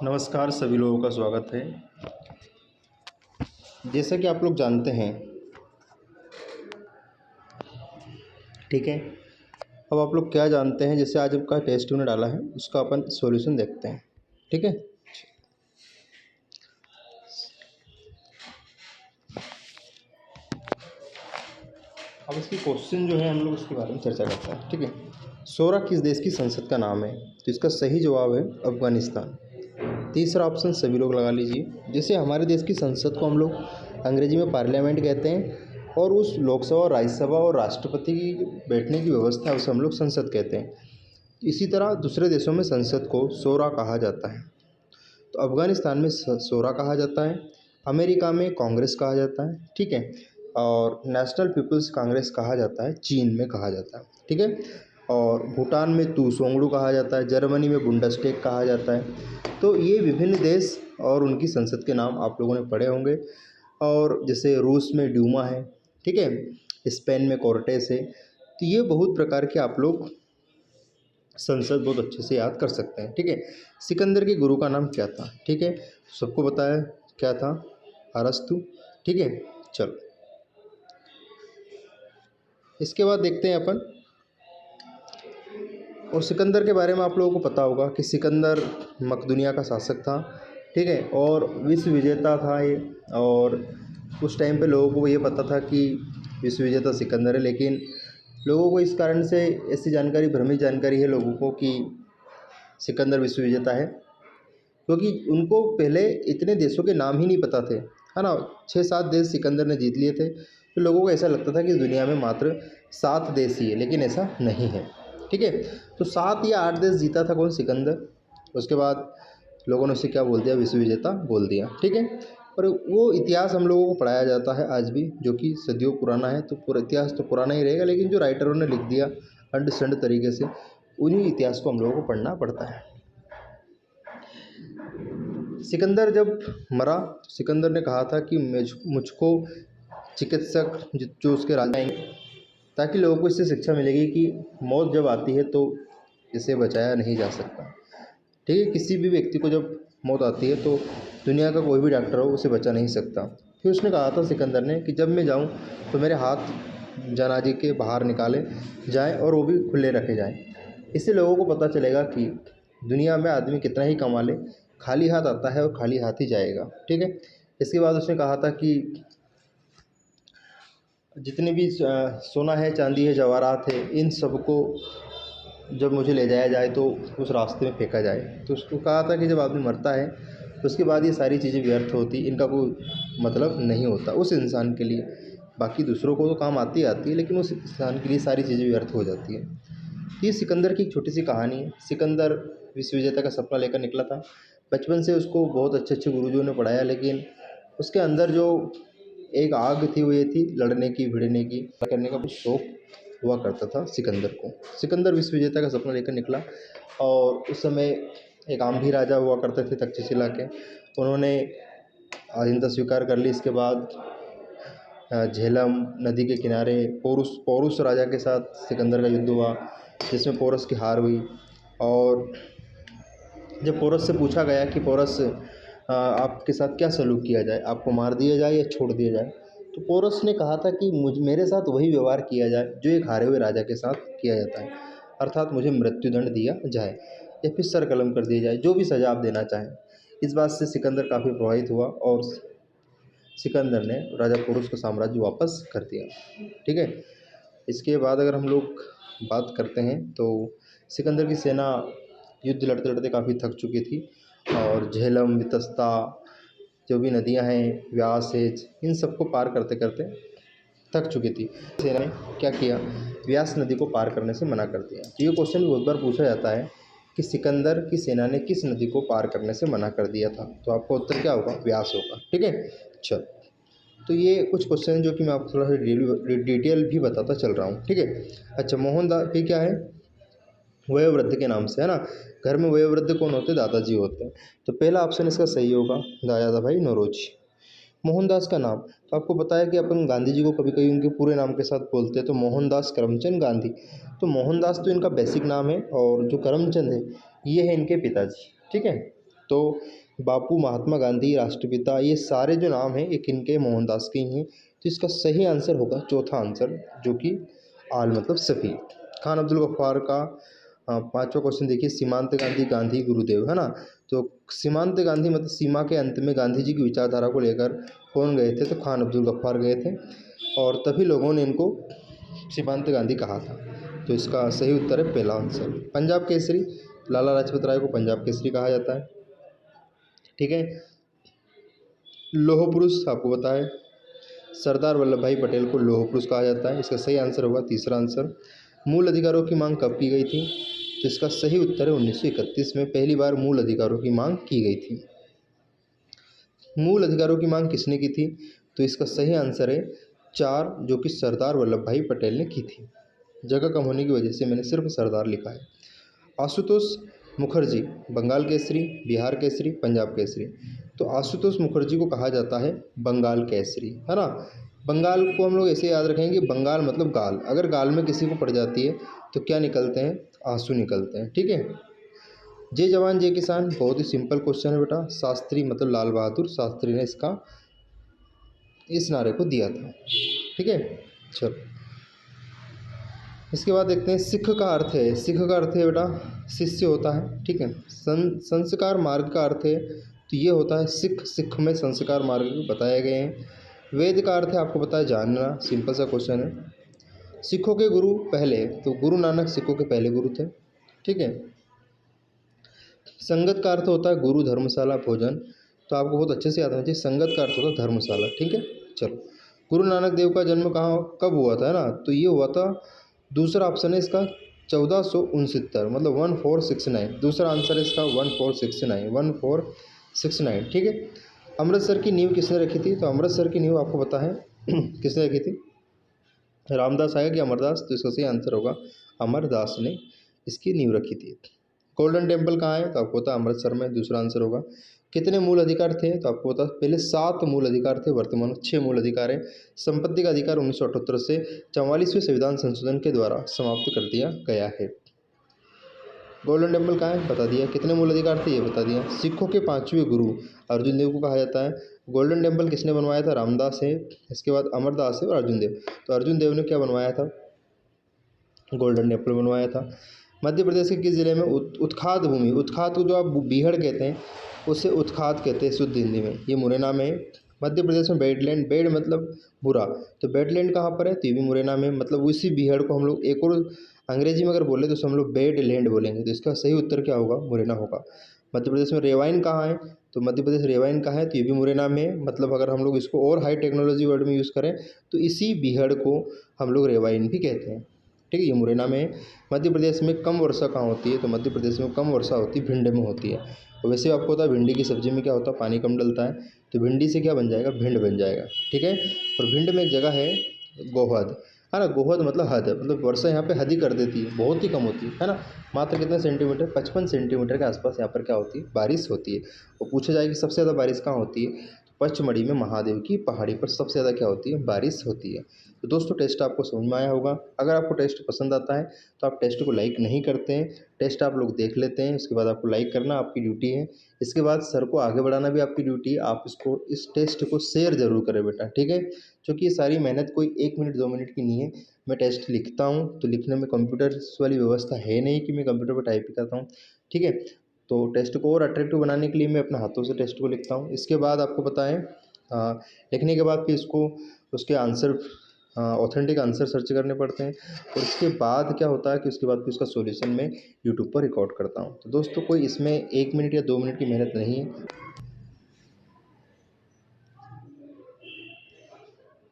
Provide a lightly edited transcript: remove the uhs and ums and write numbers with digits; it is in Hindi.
नमस्कार, सभी लोगों का स्वागत है। जैसा कि आप लोग जानते हैं, ठीक है। अब आप लोग क्या जानते हैं, जैसे आज आपका टेस्ट मैंने डाला है उसका अपन सॉल्यूशन देखते हैं, ठीक है। अब इसकी क्वेश्चन जो है हम लोग उसके बारे में चर्चा करते हैं, ठीक है। सोरा किस देश की संसद का नाम है? तो इसका सही जवाब है अफगानिस्तान। तीसरा ऑप्शन सभी लोग लगा लीजिए। जैसे हमारे देश की संसद को हम लोग अंग्रेजी में पार्लियामेंट कहते हैं, और उस लोकसभा और राज्यसभा और राष्ट्रपति की बैठने की व्यवस्था है उसे हम लोग संसद कहते हैं। इसी तरह दूसरे देशों में संसद को शोरा कहा जाता है। तो अफगानिस्तान में शोरा कहा जाता है, अमेरिका में कांग्रेस कहा जाता है, ठीक है। और नेशनल पीपल्स कांग्रेस कहा जाता है, चीन में कहा जाता है, ठीक है। और भूटान में तूसोंगडू कहा जाता है, जर्मनी में बुंडसटेग कहा जाता है। तो ये विभिन्न देश और उनकी संसद के नाम आप लोगों ने पढ़े होंगे। और जैसे रूस में ड्यूमा है, ठीक है, स्पेन में कोर्टेस है। तो ये बहुत प्रकार के आप लोग संसद बहुत अच्छे से याद कर सकते हैं, ठीक है। सिकंदर के गुरु का नाम क्या था? ठीक है, सबको बताया क्या था? अरस्तु, ठीक है। चलो, इसके बाद देखते हैं अपन। और सिकंदर के बारे में आप लोगों को पता होगा कि सिकंदर मकदूनिया का शासक था, ठीक है, और विश्व विजेता था ये। और उस टाइम पे लोगों को ये पता था कि विश्व विजेता सिकंदर है, लेकिन लोगों को इस कारण से ऐसी जानकारी, भ्रमित जानकारी है लोगों को कि सिकंदर विश्व विजेता है, क्योंकि उनको पहले इतने देशों के नाम ही नहीं पता थे, है ना। 6-7 देश सिकंदर ने जीत लिए थे। तो लोगों को ऐसा लगता था कि दुनिया में मात्र 7 देश ही है, लेकिन ऐसा नहीं है, ठीक है। तो 7 या 8 देश जीता था कौन? सिकंदर। उसके बाद लोगों ने उसे क्या बोल दिया? विश्व विजेता बोल दिया, ठीक है। और वो इतिहास हम लोगों को पढ़ाया जाता है आज भी, जो कि सदियों पुराना है। तो पूरा इतिहास तो पुराना ही रहेगा, लेकिन जो राइटरों ने लिख दिया अंडरस्टैंड तरीके से, उन्हीं इतिहास को हम लोगों को पढ़ना पड़ता है। सिकंदर जब मरा, सिकंदर ने कहा था कि मुझको चिकित्सक जो उसके राजा आएंगे, ताकि लोगों को इससे शिक्षा मिलेगी कि मौत जब आती है तो इसे बचाया नहीं जा सकता, ठीक है। किसी भी व्यक्ति को जब मौत आती है तो दुनिया का कोई भी डॉक्टर हो उसे बचा नहीं सकता। फिर उसने कहा था सिकंदर ने कि जब मैं जाऊं तो मेरे हाथ जनाजे के बाहर निकाले जाएं और वो भी खुले रखे जाएं। इससे लोगों को पता चलेगा कि दुनिया में आदमी कितना ही कमा ले, खाली हाथ आता है और खाली हाथ ही जाएगा, ठीक है। इसके बाद उसने कहा था कि जितने भी सोना है, चांदी है, जवाहरात है, इन सबको जब मुझे ले जाया जाए तो उस रास्ते में फेंका जाए। तो उसको कहा था कि जब आदमी मरता है तो उसके बाद ये सारी चीज़ें व्यर्थ होती, इनका कोई मतलब नहीं होता उस इंसान के लिए। बाकी दूसरों को तो काम आती है, लेकिन उस इंसान के लिए सारी चीज़ें व्यर्थ हो जाती है। तो ये सिकंदर की एक छोटी सी कहानी है। सिकंदर विश्व विजेता का सपना लेकर निकला था। बचपन से उसको बहुत अच्छे अच्छे गुरुजियों ने पढ़ाया, लेकिन उसके अंदर जो एक आग थी वो ये थी लड़ने की, भिड़ने की, करने का कुछ शौक हुआ करता था सिकंदर को। सिकंदर विश्व विजेता का सपना लेकर निकला, और उस समय एक आम भी राजा हुआ करते थे तक्षशिला के। उन्होंने अधीनता स्वीकार कर ली। इसके बाद झेलम नदी के किनारे पौरुष राजा के साथ सिकंदर का युद्ध हुआ, जिसमें पोरस की हार हुई। और जब पोरस से पूछा गया कि पोरस आपके साथ क्या सलूक किया जाए, आपको मार दिया जाए या छोड़ दिया जाए, तो पोरस ने कहा था कि मेरे साथ वही व्यवहार किया जाए जो एक हारे हुए राजा के साथ किया जाता है, अर्थात मुझे मृत्युदंड दिया जाए या फिर सर कलम कर दिया जाए, जो भी सजा आप देना चाहें। इस बात से सिकंदर काफ़ी प्रभावित हुआ और सिकंदर ने राजा पोरस का साम्राज्य वापस कर दिया, ठीक है। इसके बाद अगर हम लोग बात करते हैं तो सिकंदर की सेना युद्ध लड़ते लड़ते काफ़ी थक चुकी थी, और झेलम, वितस्ता, जो भी नदियां हैं, व्यास है, इन सबको पार करते करते थक चुकी थी। सेना ने क्या किया? व्यास नदी को पार करने से मना कर दिया। तो ये क्वेश्चन बहुत बार पूछा जाता है कि सिकंदर की सेना ने किस नदी को पार करने से मना कर दिया था? तो आपका उत्तर क्या होगा? व्यास होगा, ठीक है। चल, तो ये कुछ क्वेश्चन हैं जो कि मैं आपको थोड़ा सा डिटेल भी बताता चल रहा हूँ, ठीक है। अच्छा, मोहनदास ये क्या है? वयोवृद्ध के नाम से, है ना। घर में वयोवृद्ध कौन होते हैं? दादाजी होते हैं। तो पहला ऑप्शन इसका सही होगा, दादा भाई नौरोजी। मोहनदास का नाम, तो आपको पता है कि अपन गांधी जी को कभी कभी उनके पूरे नाम के साथ बोलते हैं, तो मोहनदास करमचंद गांधी। तो मोहनदास तो इनका बेसिक नाम है, और जो करमचंद है ये है इनके पिताजी, ठीक है। तो बापू, महात्मा गांधी, राष्ट्रपिता, ये सारे जो नाम हैं ये किनके, मोहनदास के ही हैं। तो इसका सही आंसर होगा चौथा आंसर, जो कि आल मतलब सभी। खान अब्दुल गफ्फार का पांचवा क्वेश्चन देखिए, सीमांत गांधी, गांधी गुरुदेव, है ना। तो सीमांत गांधी मतलब सीमा के अंत में गांधी जी की विचारधारा को लेकर कौन गए थे, तो खान अब्दुल गफ्फार गए थे, और तभी लोगों ने इनको सीमांत गांधी कहा था। तो इसका सही उत्तर है पहला आंसर। पंजाब केसरी, लाला लाजपत राय को पंजाब केसरी कहा जाता है, ठीक है। लौह पुरुष आपको पता है, सरदार वल्लभ भाई पटेल को लौह पुरुष कहा जाता है। इसका सही आंसर होगा तीसरा आंसर। मूल अधिकारों की मांग कब की गई थी, तो इसका सही उत्तर है 1931 में पहली बार मूल अधिकारों की मांग की गई थी। मूल अधिकारों की मांग किसने की थी, तो इसका सही आंसर है 4, जो कि सरदार वल्लभ भाई पटेल ने की थी। जगह कम होने की वजह से मैंने सिर्फ सरदार लिखा है। आशुतोष मुखर्जी, बंगाल केसरी, बिहार केसरी, पंजाब केसरी। तो आशुतोष मुखर्जी को कहा जाता है बंगाल केसरी, है ना। बंगाल को हम लोग ऐसे याद रखेंगे, बंगाल मतलब गाल, अगर गाल में किसी को पड़ जाती है तो क्या निकलते हैं, आंसू निकलते हैं, ठीक है। जय जवान जय किसान बहुत ही सिंपल क्वेश्चन है बेटा। शास्त्री मतलब लाल बहादुर शास्त्री ने इस नारे को दिया था, ठीक है। चलो इसके बाद देखते हैं, सिख का अर्थ है, सिख का अर्थ है बेटा शिष्य होता है, ठीक है। संस्कार मार्ग का अर्थ है, तो ये होता है सिख, सिख में संस्कार मार्ग बताए गए हैं। वेद का अर्थ है आपको पता है जानना, सिंपल सा क्वेश्चन है। सिखों के गुरु पहले, तो गुरु नानक सिखों के पहले गुरु थे, ठीक है। संगत का अर्थ होता है गुरु धर्मशाला भोजन, तो आपको बहुत अच्छे से याद होना चाहिए, संगत का अर्थ होता है धर्मशाला, ठीक है। चलो, गुरु नानक देव का जन्म कहाँ कब हुआ था, है ना, तो ये हुआ था, दूसरा ऑप्शन है इसका 1469 मतलब 1469, दूसरा आंसर है इसका 1469, ठीक है। अमृतसर की नींव किसने रखी थी, तो अमृतसर की नींव आपको पता है किसने रखी थी, रामदास आएगा कि अमरदास, तो इसका सही आंसर होगा अमरदास ने इसकी नींव रखी थी। गोल्डन टेम्पल कहाँ है, तो आपको पता है अमृतसर में, दूसरा आंसर होगा। कितने मूल अधिकार थे, तो आपको पता पहले 7 मूल अधिकार थे, वर्तमान में 6 मूल अधिकार हैं। संपत्ति का अधिकार 1978 से 44वें संविधान संशोधन के द्वारा समाप्त कर दिया गया है। गोल्डन टेम्पल कहाँ है बता दिया, कितने मूल अधिकार थे ये बता दिया। सिखों के 5वें गुरु अर्जुन देव को कहा जाता है। गोल्डन टेम्पल किसने बनवाया था, रामदास है, इसके बाद अमरदास है और अर्जुन देव। तो अर्जुन देव ने क्या बनवाया था, गोल्डन टेम्पल बनवाया था। मध्य प्रदेश के किस जिले में उत्खाद भूमि, उत्खाद को जो आप बीहड़ कहते हैं उसे उत्खाद कहते हैं शुद्ध हिंदी में, ये मुरैना में है। मध्य प्रदेश में बेडलैंड, बेड मतलब बुरा, तो बेडलैंड कहाँ पर है, तो ये भी मुरैना में, मतलब उसी बीहड़ को हम लोग एक और अंग्रेजी में अगर बोले तो हम लोग बेड लैंड बोलेंगे, तो इसका सही उत्तर क्या होगा, मुरैना होगा। मध्य प्रदेश में रेवाइन कहाँ है, तो मध्य प्रदेश रेवाइन कहाँ है, तो ये भी मुरैना में है, मतलब अगर हम लोग इसको और हाई टेक्नोलॉजी वर्ड में यूज़ करें तो इसी बीहड़ को हम लोग रेवाइन भी कहते हैं, ठीक है। ये मुरैना में है। मध्य प्रदेश में कम वर्षा कहाँ होती है, तो मध्य प्रदेश में कम वर्षा होती है भिंड में होती है। और वैसे आपको पता है भिंडी की सब्जी में क्या होता है, पानी कम डलता है, तो भिंडी से क्या बन जाएगा, भिंड बन जाएगा, ठीक है। और भिंड में एक जगह है गोहद, है ना, गोहद मतलब हद, मतलब वर्षा यहाँ पे हद ही कर देती है, बहुत ही कम होती है ना। मात्र कितने सेंटीमीटर, 55 सेंटीमीटर के आसपास यहाँ पर क्या होती है, बारिश होती है। और पूछा जाए कि सबसे ज़्यादा बारिश कहाँ होती है, पचमढ़ी में महादेव की पहाड़ी पर सबसे ज़्यादा क्या होती है, बारिश होती है। तो दोस्तों टेस्ट आपको समझ में आया होगा। अगर आपको टेस्ट पसंद आता है तो आप टेस्ट को लाइक नहीं करते हैं, टेस्ट आप लोग देख लेते हैं, उसके बाद आपको लाइक करना आपकी ड्यूटी है। इसके बाद सर को आगे बढ़ाना भी आपकी ड्यूटी है। आप इस टेस्ट को शेयर ज़रूर करें बेटा, ठीक है। क्योंकि ये सारी मेहनत कोई 1 मिनट 2 मिनट की नहीं है। मैं टेस्ट लिखता हूँ तो लिखने में कंप्यूटर वाली व्यवस्था है नहीं कि मैं कंप्यूटर पर टाइप करता हूँ, ठीक है। तो टेस्ट को और अट्रैक्टिव बनाने के लिए मैं अपने हाथों से टेस्ट को लिखता हूँ। इसके बाद आपको पता है लिखने के बाद फिर इसको उसके आंसर ऑथेंटिक आंसर सर्च करने पड़ते हैं। और इसके बाद क्या होता है कि उसके बाद फिर उसका सॉल्यूशन मैं यूट्यूब पर रिकॉर्ड करता हूँ। तो दोस्तों कोई इसमें 1 मिनट या 2 मिनट की मेहनत नहीं है,